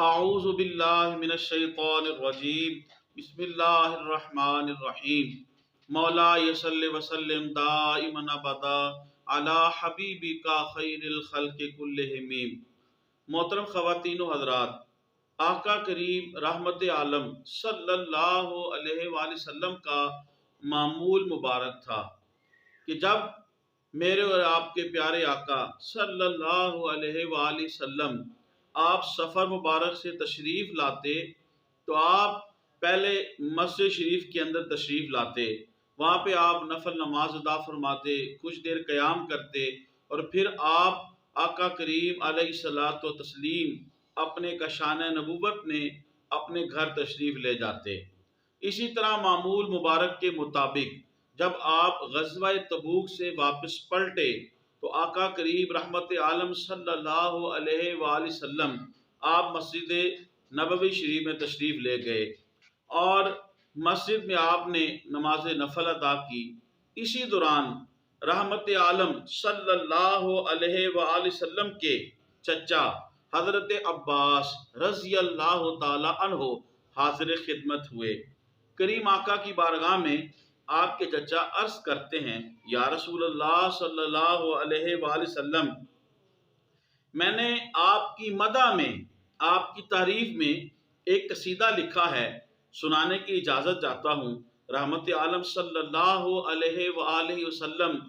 اعوذ باللہ من الشیطان الرجیم بسم اللہ الرحمن الرحیم مولا صلی وسلم دائما ابدا علی حبیبک خیر الخلق کلہم۔ محترم خواتین و حضرات، آقا کریم رحمت عالم صلی اللہ علیہ وآلہ وسلم کا معمول مبارک تھا کہ جب میرے اور آپ کے پیارے آقا صلی اللہ علیہ وآلہ وسلم آپ سفر مبارک سے تشریف لاتے تو آپ پہلے مسجد شریف کے اندر تشریف لاتے، وہاں پہ آپ نفل نماز ادا فرماتے، کچھ دیر قیام کرتے، اور پھر آپ آقا کریم علیہ الصلاۃ والتسلیم اپنے کشان نبوت میں اپنے گھر تشریف لے جاتے۔ اسی طرح معمول مبارک کے مطابق جب آپ غزوہ تبوک سے واپس پلٹے تو آقا کریم رحمت عالم صلی اللہ علیہ وآلہ وسلم آپ مسجد نبوی شریف میں تشریف لے گئے اور مسجد میں آپ نے نماز نفل ادا کی۔ اسی دوران رحمت عالم صلی اللہ علیہ وآلہ وسلم کے چچا حضرت عباس رضی اللہ تعالی عنہ حاضر خدمت ہوئے۔ کریم آقا کی بارگاہ میں آپ کے چچا عرض کرتے ہیں، یا رسول اللہ صلی اللہ علیہ وآلہ وسلم، میں نے آپ کی مدح میں، آپ کی تعریف میں ایک قصیدہ لکھا ہے، سنانے کی اجازت چاہتا ہوں۔ رحمت عالم صلی اللہ علیہ وآلہ وسلم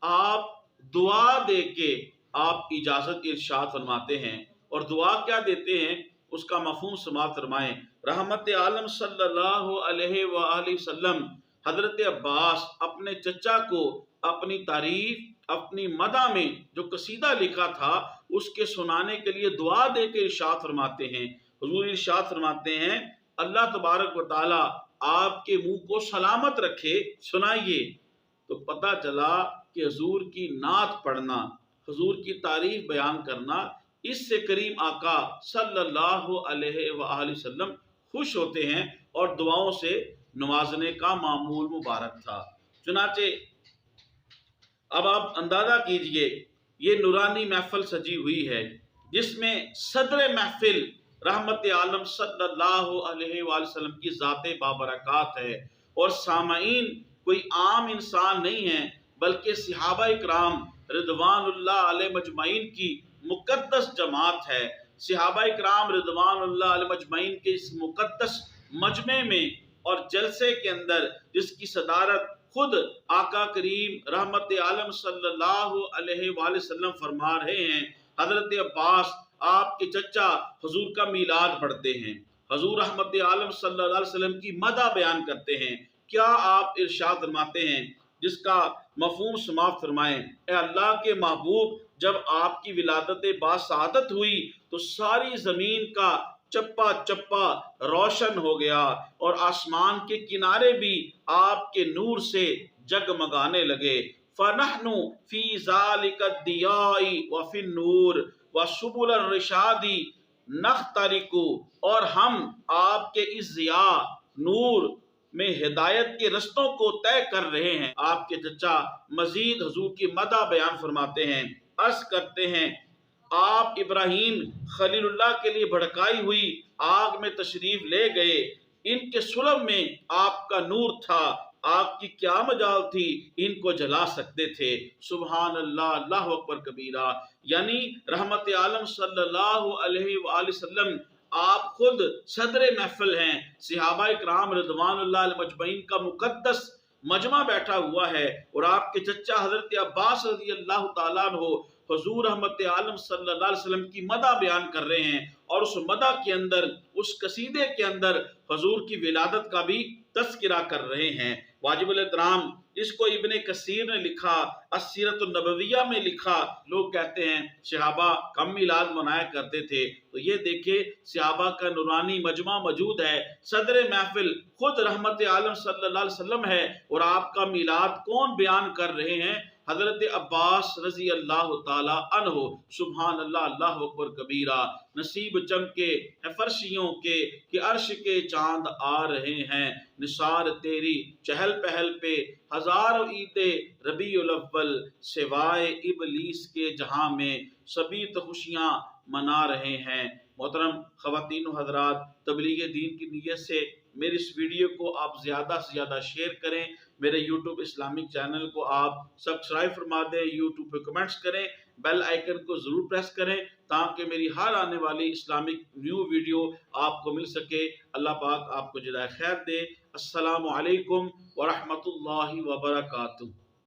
آپ دعا دے کے آپ اجازت ارشاد فرماتے ہیں، اور دعا کیا دیتے ہیں اس کا مفہوم سماعت فرمائیں۔ رحمت عالم صلی اللہ علیہ وآلہ وسلم حضرت عباس اپنے چچا کو اپنی تعریف، اپنی مدح میں جو قصیدہ لکھا تھا اس کے سنانے کے لیے دعا دے کے ارشاد فرماتے ہیں۔ حضور ارشاد فرماتے ہیں، اللہ تبارک و تعالی آپ کے منہ کو سلامت رکھے، سنائیے۔ تو پتہ چلا کہ حضور کی نعت پڑھنا، حضور کی تعریف بیان کرنا، اس سے کریم آقا صلی اللہ علیہ وآلہ وسلم خوش ہوتے ہیں اور دعاؤں سے نوازنے کا معمول مبارک تھا۔ چنانچہ اب آپ اندازہ کیجئے، یہ نورانی محفل سجی ہوئی ہے جس میں صدر محفل رحمت عالم صلی اللہ علیہ وآلہ وسلم کی ذات بابرکات ہے، اور سامعین کوئی عام انسان نہیں ہیں بلکہ صحابہ کرام رضوان اللہ علیہ مجمعین کی مقدس جماعت ہے۔ صحابہ کرام رضوان اللہ علیہ مجمعین کے اس مقدس مجمع میں اور جلسے کے اندر جس کی صدارت خود آقا کریم رحمت عالم صلی اللہ علیہ وآلہ وسلم فرما رہے ہیں، حضرت عباس آپ کے چچا حضور کا میلاد پڑھتے ہیں، حضور رحمت عالم صلی اللہ علیہ وسلم کی مدح بیان کرتے ہیں۔ کیا آپ ارشاد فرماتے ہیں جس کا مفہوم سماعت فرمائیں، اے اللہ کے محبوب، جب آپ کی ولادت باسعادت ہوئی تو ساری زمین کا چپا چپا روشن ہو گیا اور آسمان کے کنارے بھی آپ کے نور سے جگمگانے لگے۔ فَنَحْنُ فِي ذَلِكَ الضِّيَاءِ وَفِي النُّورِ وَسُبُلَ الرِّشَادِ نَخْتَرِقُ، اور ہم آپ کے اس ضیاء، نور میں ہدایت کے رستوں کو طے کر رہے ہیں۔ آپ کے چچا مزید حضور کی مدح بیان فرماتے ہیں، عرض کرتے ہیں، آپ ابراہیم خلیل اللہ کے لیے بھڑکائی ہوئی آگ میں تشریف لے گئے، ان کے سلب میں آپ کا نور تھا، آگ کی کیا مجال تھی، ان کو جلا سکتے تھے۔ سبحان اللہ، اللہ اکبر کبیرہ۔ یعنی رحمت عالم صلی اللہ علیہ وآلہ وسلم آپ خود صدر محفل ہیں، صحابہ کرام رضوان اللہ علیہ مجمعین کا مقدس مجمع بیٹھا ہوا ہے، اور آپ کے چچا حضرت عباس رضی اللہ تعالیٰ عنہ حضور رحمت عالم صلی اللہ علیہ وسلم کی مدح بیان کر رہے ہیں، اور اس مدح کے اندر، اس قصیدے کے اندر حضور کی ولادت کا بھی تذکرہ کر رہے ہیں۔ واجب الاحترام، اس کو ابن کثیر نے لکھا، السیرۃ النبویہ میں لکھا۔ لوگ کہتے ہیں صحابہ کم میلاد منایا کرتے تھے، تو یہ دیکھیں صحابہ کا نورانی مجمع موجود ہے، صدر محفل خود رحمت عالم صلی اللہ علیہ وسلم ہے، اور آپ کا میلاد کون بیان کر رہے ہیں؟ حضرت عباس رضی اللہ تعالی عنہ۔ سبحان اللہ، اللہ اکبر کبیرہ۔ نصیب چمکے ہے فرشیوں کے کہ عرش کے چاند آ رہے ہیں، نثار تیری چہل پہل پہ ہزاروں عید ربیع الاول، سوائے ابلیس کے جہاں میں سبھی تو خوشیاں منا رہے ہیں۔ محترم خواتین و حضرات، تبلیغ دین کی نیت سے میری اس ویڈیو کو آپ زیادہ سے زیادہ شیئر کریں، میرے یوٹیوب اسلامک چینل کو آپ سبسکرائب فرما دیں، یوٹیوب پہ کمنٹس کریں، بیل آئیکن کو ضرور پریس کریں تاکہ میری ہر آنے والی اسلامک نیو ویڈیو آپ کو مل سکے۔ اللہ پاک آپ کو جزائے خیر دے۔ السلام علیکم ورحمۃ اللہ وبرکاتہ۔